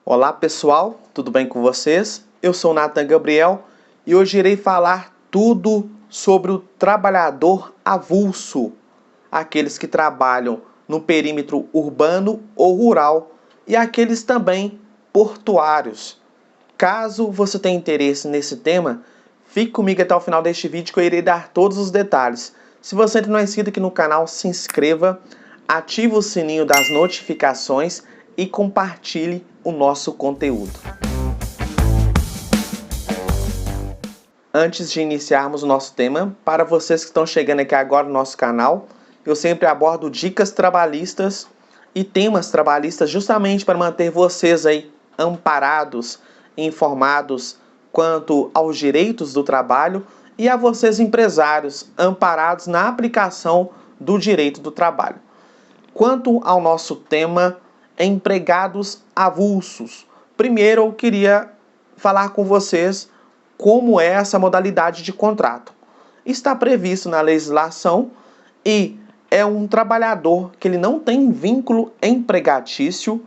Olá pessoal, tudo bem com vocês? Eu sou o Nathan Gabriel e hoje irei falar tudo sobre o trabalhador avulso, aqueles que trabalham no perímetro urbano ou rural e aqueles também portuários. Caso você tenha interesse nesse tema, fique comigo até o final deste vídeo que eu irei dar todos os detalhes. Se você ainda não é inscrito aqui no canal, se inscreva, ative o sininho das notificações e compartilhe o nosso conteúdo. Antes de iniciarmos o nosso tema, para vocês que estão chegando aqui agora no nosso canal, eu sempre abordo dicas trabalhistas e temas trabalhistas justamente para manter vocês aí amparados, informados quanto aos direitos do trabalho e a vocês empresários amparados na aplicação do direito do trabalho. Quanto ao nosso tema, empregados avulsos. Primeiro eu queria falar com vocês como é essa modalidade de contrato. Está previsto na legislação e é um trabalhador que ele não tem vínculo empregatício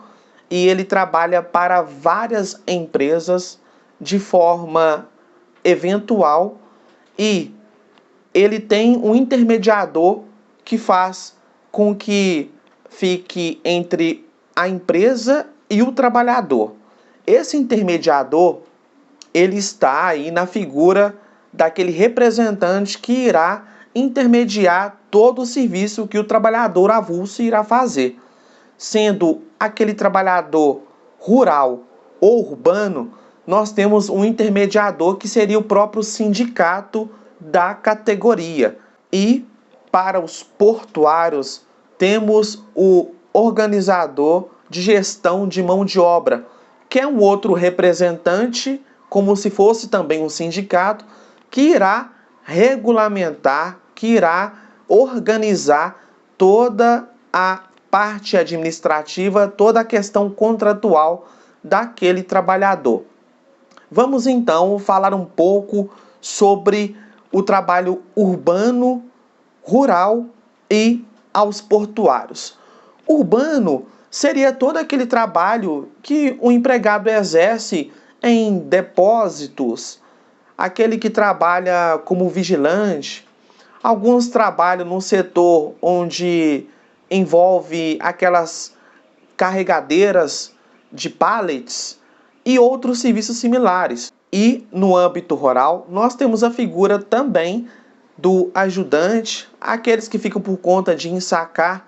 e ele trabalha para várias empresas de forma eventual e ele tem um intermediador que faz com que fique entre a empresa e o trabalhador. Esse intermediador, ele está aí na figura daquele representante que irá intermediar todo o serviço que o trabalhador avulso irá fazer. Sendo aquele trabalhador rural ou urbano, nós temos um intermediador que seria o próprio sindicato da categoria. E para os portuários, temos o organizador de gestão de mão de obra, que é um outro representante, como se fosse também um sindicato, que irá regulamentar, que irá organizar toda a parte administrativa, toda a questão contratual daquele trabalhador. Vamos então falar um pouco sobre o trabalho urbano, rural e aos portuários. Urbano seria todo aquele trabalho que o empregado exerce em depósitos, aquele que trabalha como vigilante. Alguns trabalham no setor onde envolve aquelas carregadeiras de pallets e outros serviços similares. E no âmbito rural, nós temos a figura também do ajudante, aqueles que ficam por conta de ensacar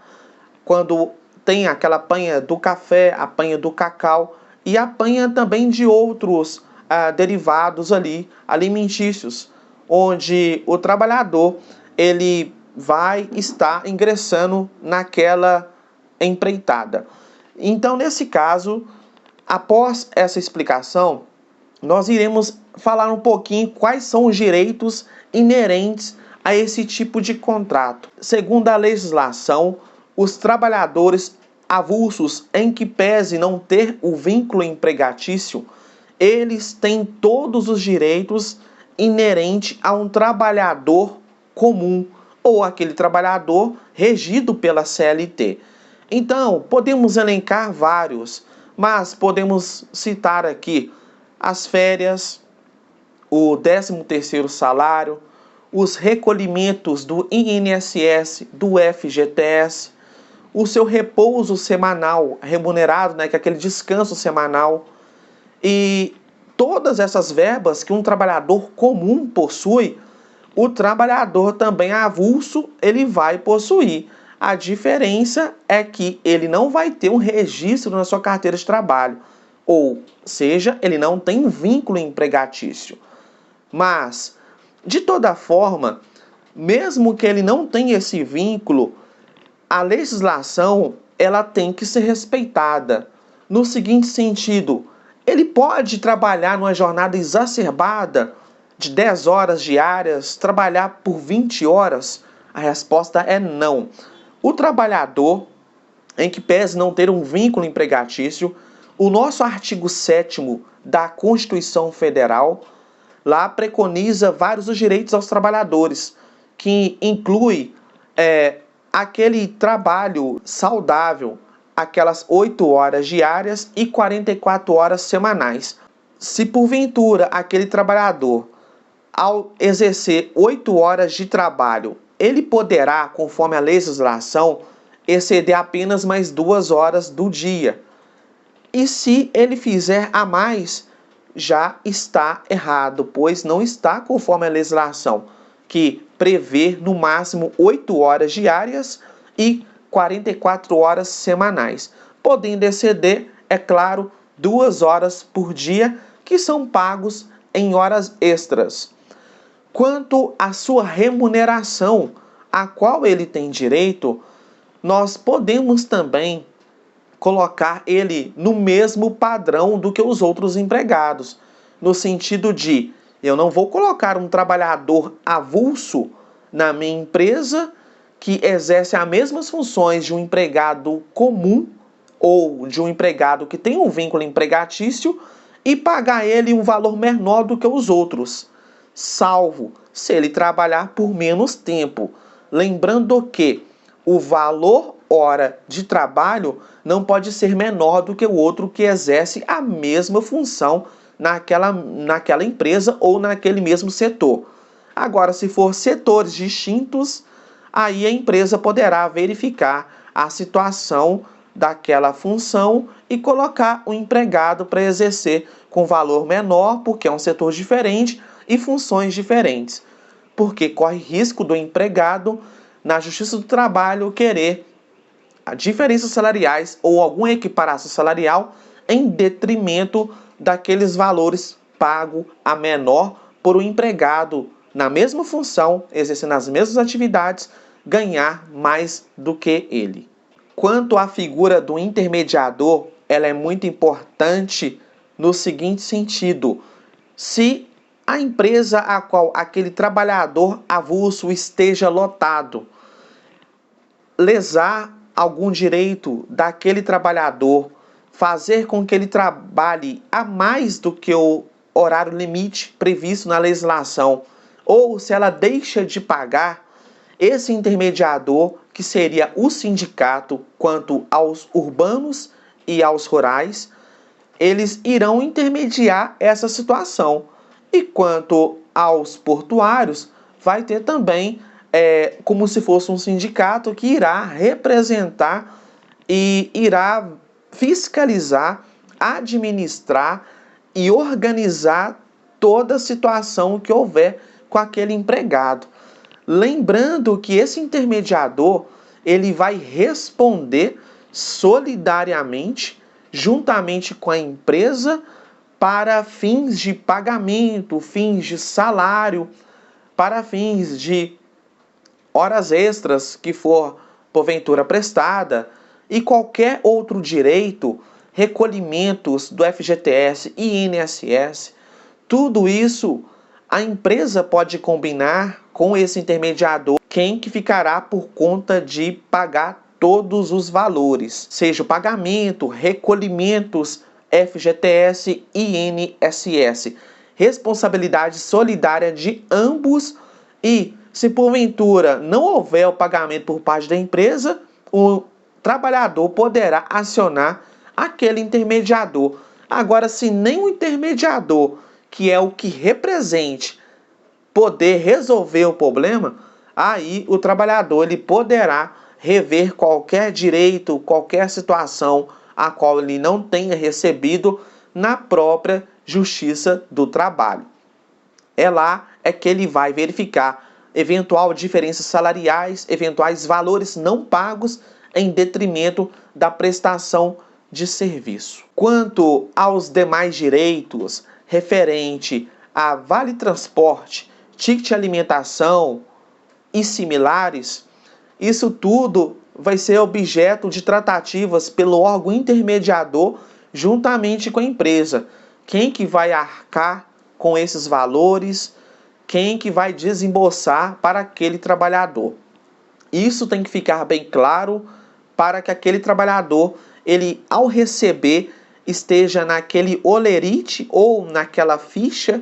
quando tem aquela apanha do café, apanha do cacau e apanha também de outros derivados ali, alimentícios, onde o trabalhador ele vai estar ingressando naquela empreitada. Então, nesse caso, após essa explicação, nós iremos falar um pouquinho quais são os direitos inerentes a esse tipo de contrato. Segundo a legislação, os trabalhadores avulsos em que pese não ter o vínculo empregatício, eles têm todos os direitos inerentes a um trabalhador comum ou aquele trabalhador regido pela CLT. Então, podemos elencar vários, mas podemos citar aqui as férias, o 13º salário, os recolhimentos do INSS, do FGTS, o seu repouso semanal remunerado, que é aquele descanso semanal, e todas essas verbas que um trabalhador comum possui, o trabalhador também avulso ele vai possuir. A diferença é que ele não vai ter um registro na sua carteira de trabalho, ou seja, ele não tem vínculo empregatício. Mas, de toda forma, mesmo que ele não tenha esse vínculo, a legislação ela tem que ser respeitada. No seguinte sentido, ele pode trabalhar numa jornada exacerbada de 10 horas diárias, trabalhar por 20 horas? A resposta é não. O trabalhador, em que pese não ter um vínculo empregatício, o nosso artigo 7º da Constituição Federal, lá preconiza vários dos direitos aos trabalhadores, que inclui aquele trabalho saudável, aquelas 8 horas diárias e 44 horas semanais. Se porventura aquele trabalhador, ao exercer 8 horas de trabalho, ele poderá, conforme a legislação, exceder apenas mais 2 horas do dia. E se ele fizer a mais, já está errado, pois não está conforme a legislação, que prevê no máximo 8 horas diárias e 44 horas semanais, podendo exceder, é claro, 2 horas por dia, que são pagos em horas extras. Quanto à sua remuneração, a qual ele tem direito, nós podemos também colocar ele no mesmo padrão do que os outros empregados, no sentido de eu não vou colocar um trabalhador avulso na minha empresa que exerce as mesmas funções de um empregado comum ou de um empregado que tem um vínculo empregatício e pagar ele um valor menor do que os outros, salvo se ele trabalhar por menos tempo. Lembrando que o valor hora de trabalho não pode ser menor do que o outro que exerce a mesma função naquela empresa ou naquele mesmo setor. Agora, se for setores distintos, aí a empresa poderá verificar a situação daquela função e colocar o empregado para exercer com valor menor, porque é um setor diferente e funções diferentes. Porque corre risco do empregado, na Justiça do Trabalho, querer diferenças salariais ou alguma equiparação salarial em detrimento daqueles valores pagos a menor por um empregado na mesma função, exercendo as mesmas atividades, ganhar mais do que ele. Quanto à figura do intermediador, ela é muito importante no seguinte sentido: se a empresa a qual aquele trabalhador avulso esteja lotado lesar algum direito daquele trabalhador, fazer com que ele trabalhe a mais do que o horário limite previsto na legislação, ou se ela deixa de pagar, esse intermediador, que seria o sindicato quanto aos urbanos e aos rurais, eles irão intermediar essa situação. E quanto aos portuários, vai ter também como se fosse um sindicato que irá representar e irá fiscalizar, administrar e organizar toda a situação que houver com aquele empregado. Lembrando que esse intermediador, ele vai responder solidariamente, juntamente com a empresa, para fins de pagamento, fins de salário, para fins de horas extras que for porventura prestada e qualquer outro direito, recolhimentos do FGTS e INSS, tudo isso a empresa pode combinar com esse intermediador, quem que ficará por conta de pagar todos os valores, seja o pagamento, recolhimentos, FGTS e INSS. Responsabilidade solidária de ambos e, se porventura não houver o pagamento por parte da empresa, o trabalhador poderá acionar aquele intermediador. Agora, se nem o intermediador, que é o que represente, poder resolver o problema, aí o trabalhador ele poderá rever qualquer direito, qualquer situação a qual ele não tenha recebido na própria Justiça do Trabalho. É lá que ele vai verificar eventual diferenças salariais, eventuais valores não pagos em detrimento da prestação de serviço. Quanto aos demais direitos referente a vale transporte, ticket alimentação e similares, isso tudo vai ser objeto de tratativas pelo órgão intermediador juntamente com a empresa. Quem que vai arcar com esses valores? Quem que vai desembolsar para aquele trabalhador? Isso tem que ficar bem claro para que aquele trabalhador, ele ao receber, esteja naquele olerite ou naquela ficha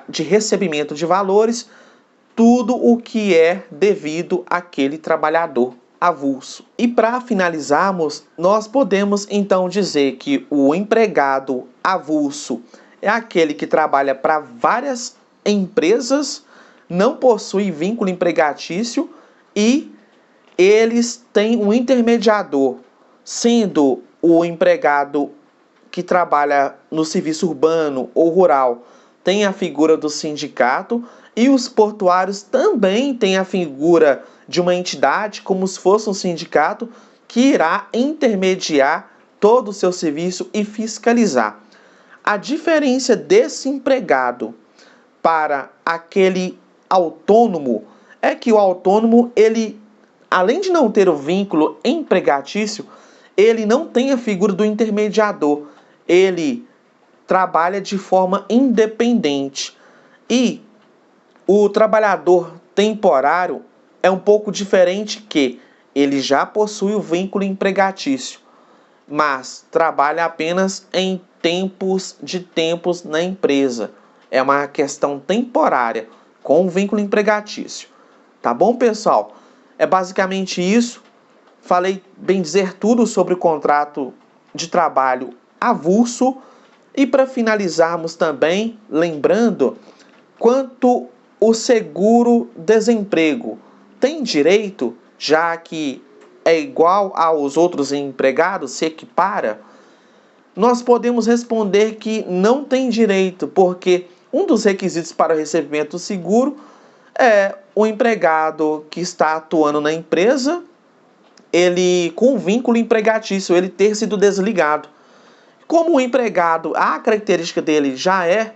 de recebimento de valores, tudo o que é devido àquele trabalhador. avulso. E para finalizarmos, nós podemos então dizer que o empregado avulso é aquele que trabalha para várias empresas, não possui vínculo empregatício e eles têm um intermediador, sendo o empregado que trabalha no serviço urbano ou rural tem a figura do sindicato e os portuários também têm a figura de uma entidade, como se fosse um sindicato, que irá intermediar todo o seu serviço e fiscalizar. A diferença desse empregado para aquele autônomo é que o autônomo, ele, além de não ter o vínculo empregatício, ele não tem a figura do intermediador. Ele trabalha de forma independente. E o trabalhador temporário é um pouco diferente, que ele já possui o vínculo empregatício, mas trabalha apenas em tempos na empresa. É uma questão temporária, com o vínculo empregatício. Tá bom, pessoal? É basicamente isso. Falei, bem dizer, tudo sobre o contrato de trabalho avulso. E para finalizarmos também, lembrando, quanto o seguro-desemprego tem direito, já que é igual aos outros empregados, se equipara, nós podemos responder que não tem direito, porque um dos requisitos para o recebimento do seguro é o empregado que está atuando na empresa, ele com vínculo empregatício, ele ter sido desligado. Como o empregado, a característica dele já é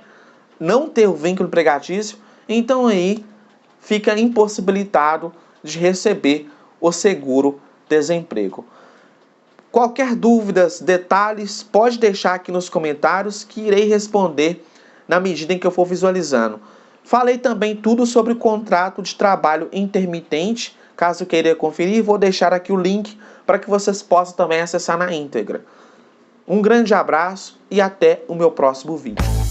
não ter o vínculo empregatício, então aí fica impossibilitado de receber o seguro-desemprego. Qualquer dúvidas, detalhes, pode deixar aqui nos comentários que irei responder na medida em que eu for visualizando. Falei também tudo sobre o contrato de trabalho intermitente. Caso queira conferir, vou deixar aqui o link para que vocês possam também acessar na íntegra. Um grande abraço e até o meu próximo vídeo.